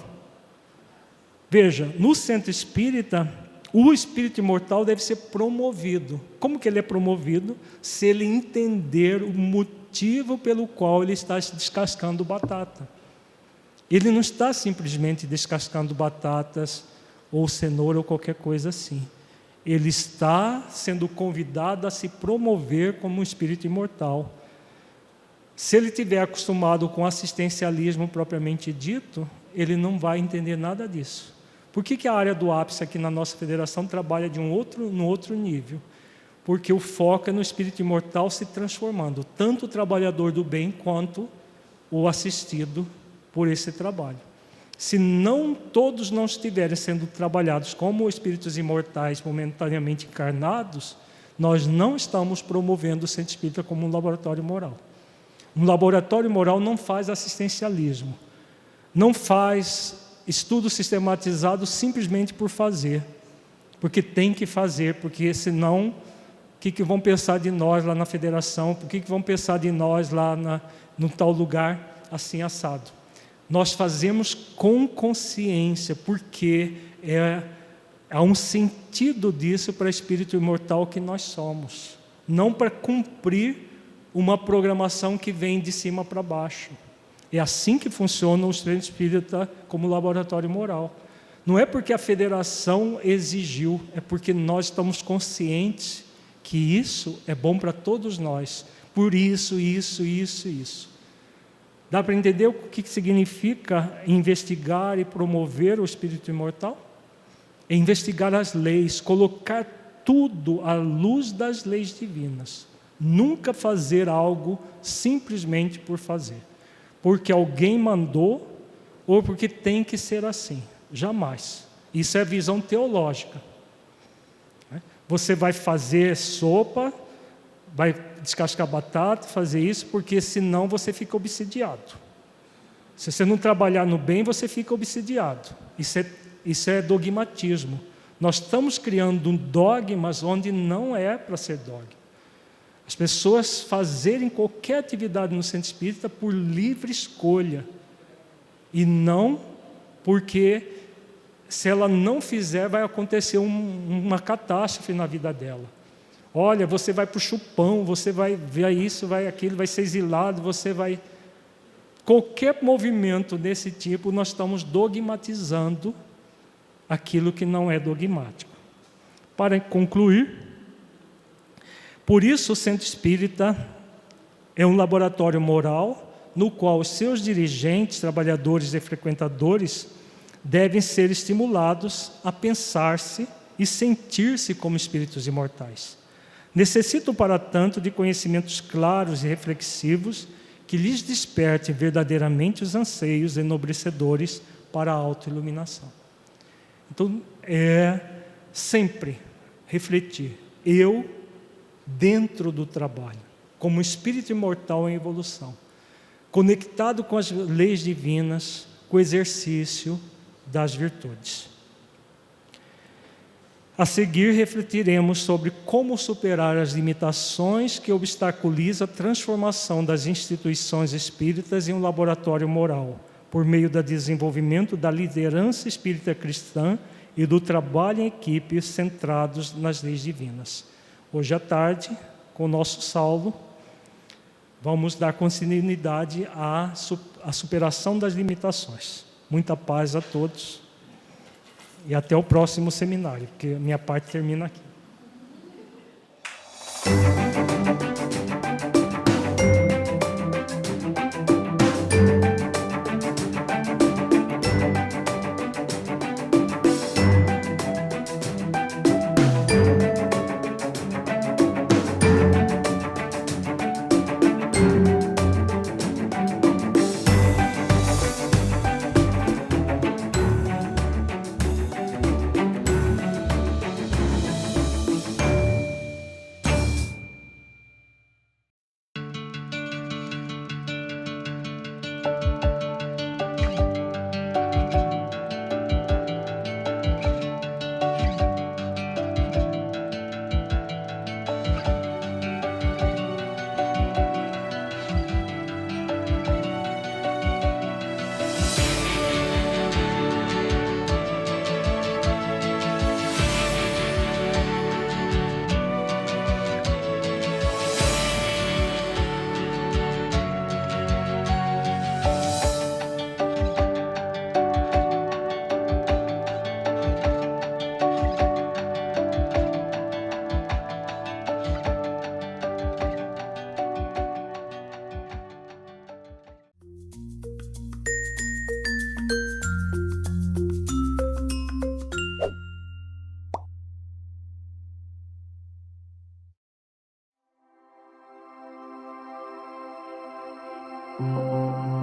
Veja, no centro espírita, o espírito imortal deve ser promovido. Como que ele é promovido? Se ele entender o motivo pelo qual ele está descascando batata. Ele não está simplesmente descascando batatas ou cenoura ou qualquer coisa assim. Ele está sendo convidado a se promover como um espírito imortal. Se ele estiver acostumado com assistencialismo propriamente dito, ele não vai entender nada disso. Por que a área do ápice aqui na nossa federação trabalha no outro nível? Porque o foco é no espírito imortal se transformando, tanto o trabalhador do bem quanto o assistido por esse trabalho. Se não todos não estiverem sendo trabalhados como espíritos imortais momentaneamente encarnados, nós não estamos promovendo o centro espírita como um laboratório moral. Um laboratório moral não faz assistencialismo, não faz estudo sistematizado simplesmente por fazer, porque tem que fazer, porque senão O que vão pensar de nós lá na federação? O que vão pensar de nós lá no tal lugar, assim assado? Nós fazemos com consciência, porque há um sentido disso para o espírito imortal que nós somos. Não para cumprir uma programação que vem de cima para baixo. É assim que funciona o Centro Espírita como laboratório moral. Não é porque a federação exigiu, é porque nós estamos conscientes que isso é bom para todos nós. Por isso. Dá para entender o que significa investigar e promover o espírito imortal? É investigar as leis, colocar tudo à luz das leis divinas. Nunca fazer algo simplesmente por fazer. Porque alguém mandou ou porque tem que ser assim. Jamais. Isso é visão teológica. Você vai fazer sopa, vai descascar batata, fazer isso, porque senão você fica obsidiado. Se você não trabalhar no bem, você fica obsidiado. Isso é dogmatismo. Nós estamos criando dogmas onde não é para ser dogma. As pessoas fazerem qualquer atividade no centro espírita por livre escolha. E não porque, se ela não fizer, vai acontecer uma catástrofe na vida dela. Olha, você vai para o chupão, você vai ver isso, vai aquilo, vai ser exilado, você vai... Qualquer movimento desse tipo, nós estamos dogmatizando aquilo que não é dogmático. Para concluir, por isso o Centro Espírita é um laboratório moral no qual os seus dirigentes, trabalhadores e frequentadores devem ser estimulados a pensar-se e sentir-se como espíritos imortais. Necessitam, para tanto, de conhecimentos claros e reflexivos que lhes despertem verdadeiramente os anseios enobrecedores para a autoiluminação. Então, sempre refletir. Eu, dentro do trabalho, como espírito imortal em evolução, conectado com as leis divinas, com o exercício das virtudes. A seguir, refletiremos sobre como superar as limitações que obstaculizam a transformação das instituições espíritas em um laboratório moral, por meio do desenvolvimento da liderança espírita cristã e do trabalho em equipe centrados nas leis divinas. Hoje à tarde, com o nosso Saulo, vamos dar continuidade à superação das limitações. Muita paz a todos. E até o próximo seminário, porque a minha parte termina aqui. Música